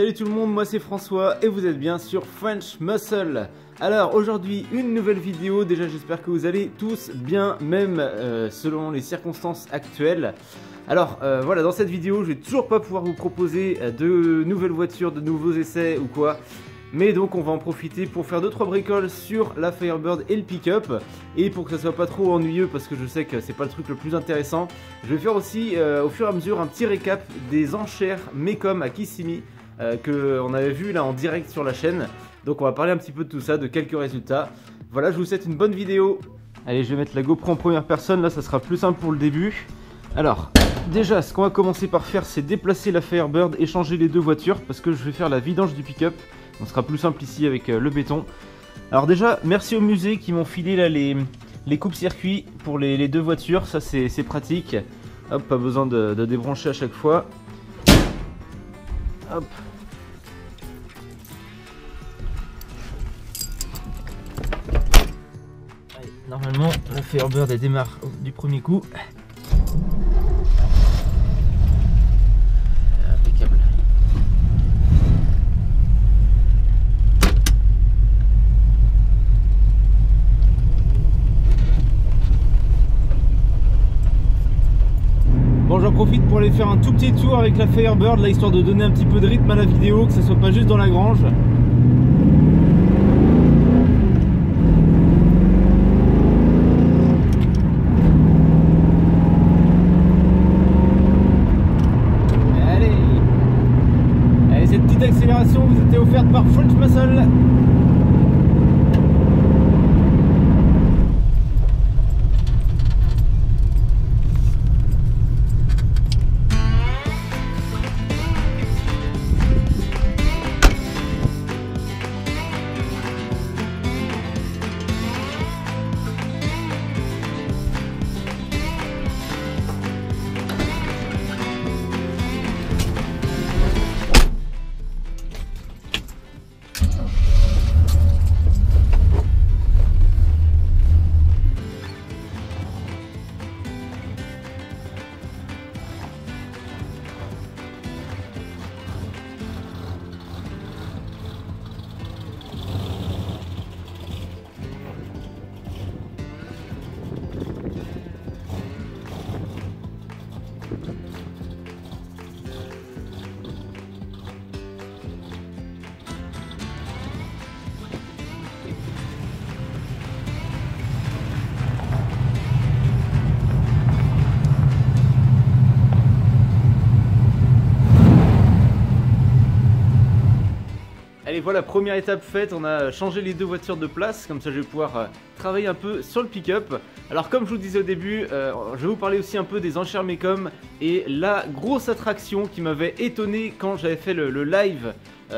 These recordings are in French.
Salut tout le monde, moi c'est François et vous êtes bien sur French Muscle. Alors aujourd'hui une nouvelle vidéo, déjà j'espère que vous allez tous bien, même selon les circonstances actuelles. Alors voilà, dans cette vidéo je vais toujours pas pouvoir vous proposer de nouvelles voitures, de nouveaux essais ou quoi. Mais donc on va en profiter pour faire 2-3 bricoles sur la Firebird et le pick-up. Et pour que ça soit pas trop ennuyeux, parce que je sais que c'est pas le truc le plus intéressant, je vais faire aussi au fur et à mesure un petit récap des enchères Mecom à Kissimmee qu'on avait vu là en direct sur la chaîne. Donc on va parler un petit peu de tout ça, de quelques résultats. Voilà, je vous souhaite une bonne vidéo. Allez, je vais mettre la GoPro en première personne, là ça sera plus simple pour le début. Alors, déjà ce qu'on va commencer par faire, c'est déplacer la Firebird et changer les deux voitures, parce que je vais faire la vidange du pick-up. On sera plus simple ici avec le béton. Alors déjà, merci au musée qui m'ont filé là les coupes-circuits pour les deux voitures. Ça c'est pratique. Hop, pas besoin de débrancher à chaque fois. Hop. Allez, normalement, la Firebird elle démarre du premier coup. Impeccable. Bon, j'en profite pour aller faire un tout petit tour avec la Firebird là, histoire de donner un petit peu de rythme à la vidéo, que ça soit pas juste dans la grange. Allez, cette petite accélération vous était offerte par French Muscle. Allez, voilà, première étape faite, on a changé les deux voitures de place, comme ça je vais pouvoir travailler un peu sur le pick-up. Alors comme je vous disais au début, je vais vous parler aussi un peu des enchères Mecom et la grosse attraction qui m'avait étonné quand j'avais fait le live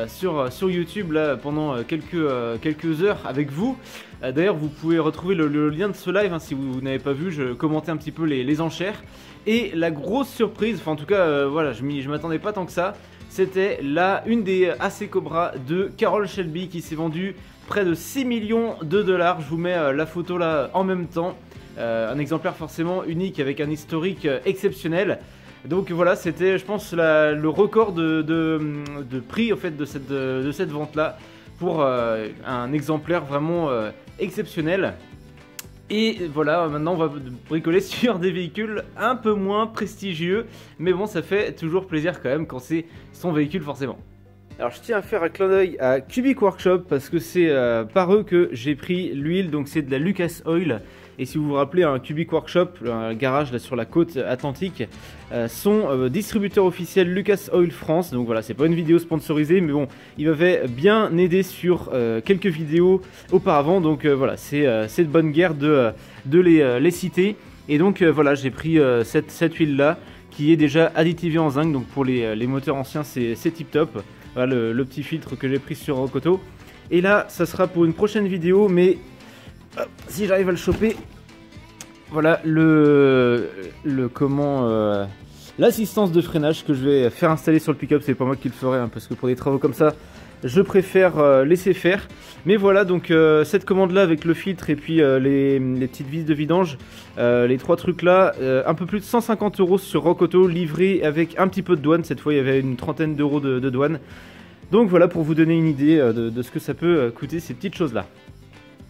sur YouTube là, pendant quelques heures avec vous. D'ailleurs vous pouvez retrouver le lien de ce live hein, si vous n'avez pas vu, je commentais un petit peu les enchères. Et la grosse surprise, enfin en tout cas voilà, je m'attendais pas tant que ça. C'était une des AC Cobra de Carroll Shelby qui s'est vendue près de 6 millions de dollars. Je vous mets la photo là en même temps. Un exemplaire forcément unique avec un historique exceptionnel. Donc voilà, c'était je pense le record de prix en fait, de cette vente là pour un exemplaire vraiment exceptionnel. Et voilà, maintenant on va bricoler sur des véhicules un peu moins prestigieux, mais bon, ça fait toujours plaisir quand même quand c'est son véhicule forcément. Alors je tiens à faire un clin d'œil à Cubic Workshop parce que c'est par eux que j'ai pris l'huile, donc c'est de la Lucas Oil. Et si vous vous rappelez, un Cubic Workshop, un garage là sur la côte atlantique, sont distributeurs officiels Lucas Oil France. Donc voilà, c'est pas une vidéo sponsorisée, mais bon, ils m'avaient bien aidé sur quelques vidéos auparavant. Donc voilà, c'est de bonne guerre de les citer. Et donc voilà, j'ai pris cette huile là qui est déjà additivée en zinc. Donc pour les moteurs anciens, c'est tip top. Voilà le petit filtre que j'ai pris sur Rocoto. Et là, ça sera pour une prochaine vidéo, mais hop, si j'arrive à le choper, voilà l'assistance de freinage que je vais faire installer sur le pick-up. C'est pas moi qui le ferai hein, parce que pour des travaux comme ça, je préfère laisser faire. Mais voilà, donc cette commande là avec le filtre et puis les petites vis de vidange, les trois trucs là, un peu plus de 150 € sur Rocoto, livré avec un petit peu de douane. Cette fois il y avait une trentaine d'euros de douane. Donc voilà, pour vous donner une idée de ce que ça peut coûter ces petites choses là.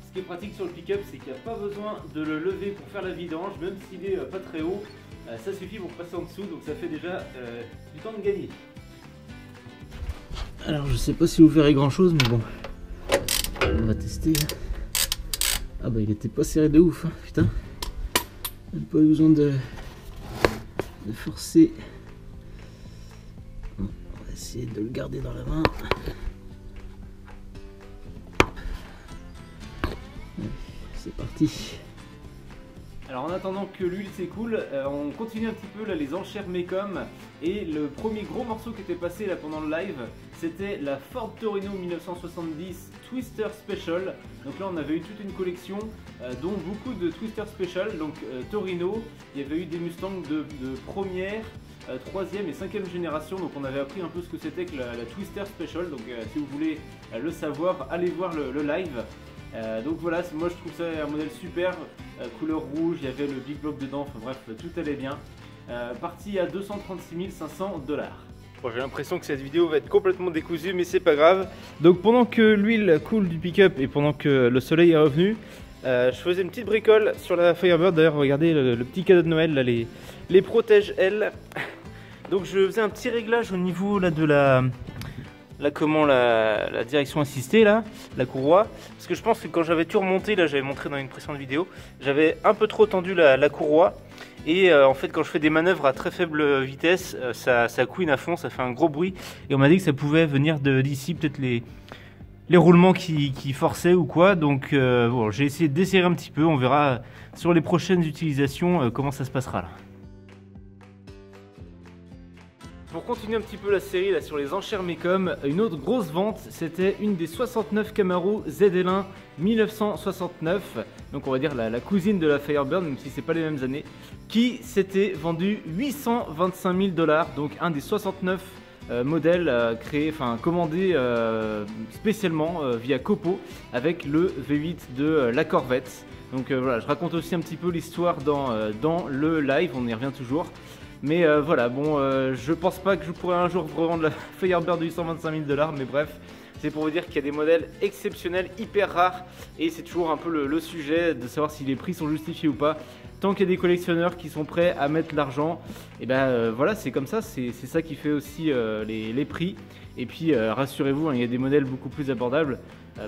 Ce qui est pratique sur le pick-up, c'est qu'il n'y a pas besoin de le lever pour faire la vidange, même s'il est pas très haut, ça suffit pour passer en dessous, donc ça fait déjà du temps de gagner. Alors je sais pas si vous verrez grand chose, mais bon, on va tester. Ah bah il était pas serré de ouf, hein, putain. Même pas besoin de forcer. Bon, on va essayer de le garder dans la main. Allez, c'est parti. Alors en attendant que l'huile s'écoule, on continue un petit peu là, les enchères Mecom. Et le premier gros morceau qui était passé là pendant le live, c'était la Ford Torino 1970 Twister Special. Donc là on avait eu toute une collection dont beaucoup de Twister Special. Donc Torino, il y avait eu des Mustangs de première, troisième et cinquième génération. Donc on avait appris un peu ce que c'était que la Twister Special. Donc si vous voulez le savoir, allez voir le live. Donc voilà, moi je trouve ça un modèle super, couleur rouge, il y avait le Big Block dedans, enfin bref, tout allait bien. Parti à 236 500 $. Bon, j'ai l'impression que cette vidéo va être complètement décousue, mais c'est pas grave. Donc pendant que l'huile coule du pick-up et pendant que le soleil est revenu, je faisais une petite bricole sur la Firebird. D'ailleurs, regardez le petit cadeau de Noël, là, les protège-ailes. Donc je faisais un petit réglage au niveau là, de la direction assistée, là, la courroie. Parce que je pense que quand j'avais tout remonté, là j'avais montré dans une précédente vidéo, j'avais un peu trop tendu la courroie. Et en fait quand je fais des manœuvres à très faible vitesse, ça couine à fond, ça fait un gros bruit. Et on m'a dit que ça pouvait venir d'ici, peut-être les roulements qui forçaient ou quoi. Donc bon, j'ai essayé de desserrer un petit peu, on verra sur les prochaines utilisations comment ça se passera là. Pour continuer un petit peu la série là, sur les enchères Mecom, une autre grosse vente, c'était une des 69 Camaro ZL1 1969, donc on va dire la cousine de la Firebird, même si c'est pas les mêmes années, qui s'était vendu 825 000 $, donc un des 69 modèles commandés spécialement via Copo avec le V8 de la Corvette. Donc voilà, je raconte aussi un petit peu l'histoire dans le live, on y revient toujours. Mais voilà, bon, je pense pas que je pourrais un jour revendre la Firebird de 825 000 $, mais bref, c'est pour vous dire qu'il y a des modèles exceptionnels, hyper rares, et c'est toujours un peu le sujet de savoir si les prix sont justifiés ou pas. Tant qu'il y a des collectionneurs qui sont prêts à mettre l'argent, et ben voilà, c'est comme ça, c'est ça qui fait aussi les prix. Et puis rassurez-vous, hein, il y a des modèles beaucoup plus abordables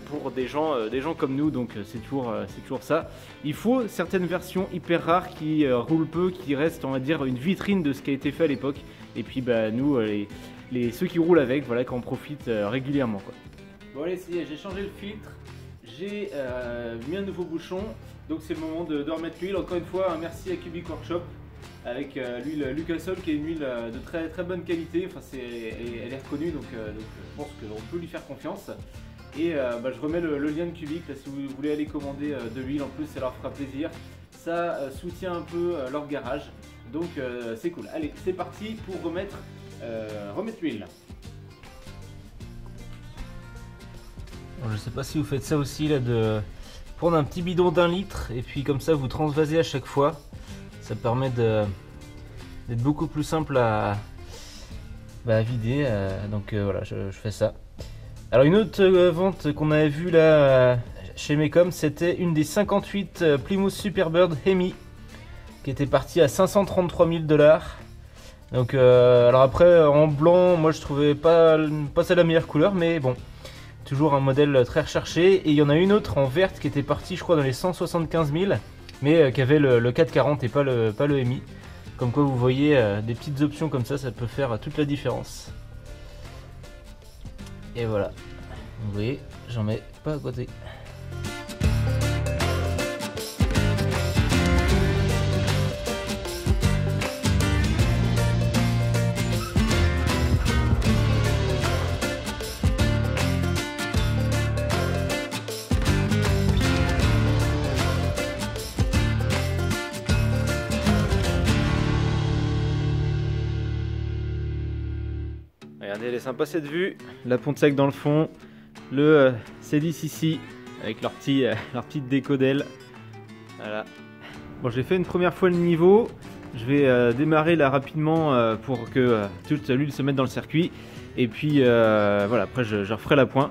pour des gens comme nous, donc c'est toujours ça. Il faut certaines versions hyper rares qui roulent peu, qui restent, on va dire, une vitrine de ce qui a été fait à l'époque. Et puis bah, nous, ceux qui roulent avec, voilà, qu'on profite régulièrement, quoi. Bon allez, ça y est, j'ai changé le filtre, j'ai mis un nouveau bouchon, donc c'est le moment de remettre l'huile. Encore une fois, un merci à Cubic Workshop avec l'huile Lucasol qui est une huile de très très bonne qualité. Enfin, elle est reconnue, donc je pense qu'on peut lui faire confiance. Et bah, je remets le lien de Cubic là, si vous voulez aller commander de l'huile, en plus ça leur fera plaisir. Ça soutient un peu leur garage, donc c'est cool. Allez, c'est parti pour remettre l'huile. Bon, je sais pas si vous faites ça aussi là, de prendre un petit bidon d'1 litre et puis comme ça vous transvasez à chaque fois. Ça permet d'être beaucoup plus simple à vider. Donc voilà, je fais ça. Alors une autre vente qu'on avait vue là chez Mecom, c'était une des 58 Plymouth Superbird Hemi qui était partie à 533 000 $. Donc alors après en blanc, moi je trouvais pas ça la meilleure couleur, mais bon, toujours un modèle très recherché. Et il y en a une autre en verte qui était partie, je crois, dans les 175 000, mais qui avait le 440 et pas le Hemi. Comme quoi vous voyez, des petites options comme ça peut faire toute la différence. Et voilà, vous voyez, j'en mets pas à côté. Regardez, elle est sympa cette vue, la Pontiac dans le fond, le C10 ici avec leur petite déco d'aile. Voilà. Bon, j'ai fait une première fois le niveau, je vais démarrer là rapidement pour que toute l'huile se mette dans le circuit. Et puis voilà, après je referai la pointe.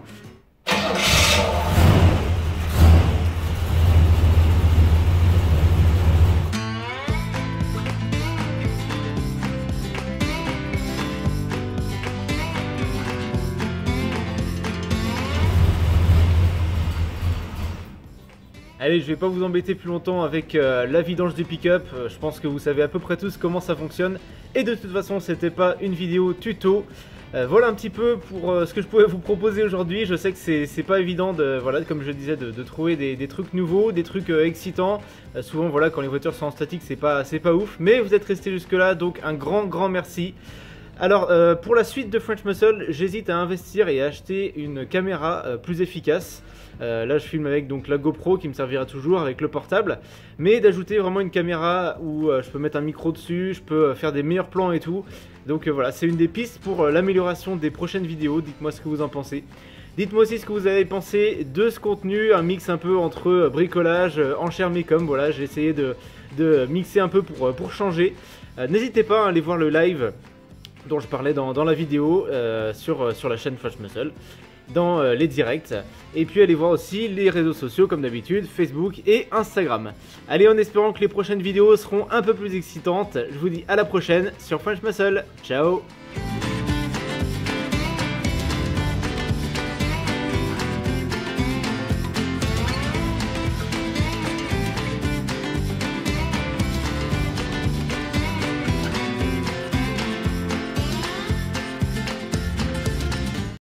Allez, je vais pas vous embêter plus longtemps avec la vidange du pick-up. Je pense que vous savez à peu près tous comment ça fonctionne. Et de toute façon, c'était pas une vidéo tuto. Voilà un petit peu pour ce que je pouvais vous proposer aujourd'hui. Je sais que c'est pas évident de, voilà, comme je disais, de trouver des trucs nouveaux, des trucs excitants. Souvent, voilà, quand les voitures sont en statique, c'est pas ouf. Mais vous êtes restés jusque là, donc un grand merci. Alors pour la suite de French Muscle, j'hésite à investir et à acheter une caméra plus efficace. Là je filme avec donc la GoPro qui me servira toujours avec le portable, mais d'ajouter vraiment une caméra où je peux mettre un micro dessus, je peux faire des meilleurs plans et tout. Donc voilà, c'est une des pistes pour l'amélioration des prochaines vidéos. Dites-moi ce que vous en pensez. Dites-moi aussi ce que vous avez pensé de ce contenu, un mix un peu entre bricolage, enchères mécom. Voilà, j'ai essayé de mixer un peu pour changer. N'hésitez pas à aller voir le live dont je parlais dans la vidéo sur la chaîne French Muscle, dans les directs, et puis allez voir aussi les réseaux sociaux comme d'habitude, Facebook et Instagram. Allez, en espérant que les prochaines vidéos seront un peu plus excitantes, je vous dis à la prochaine sur French Muscle. Ciao.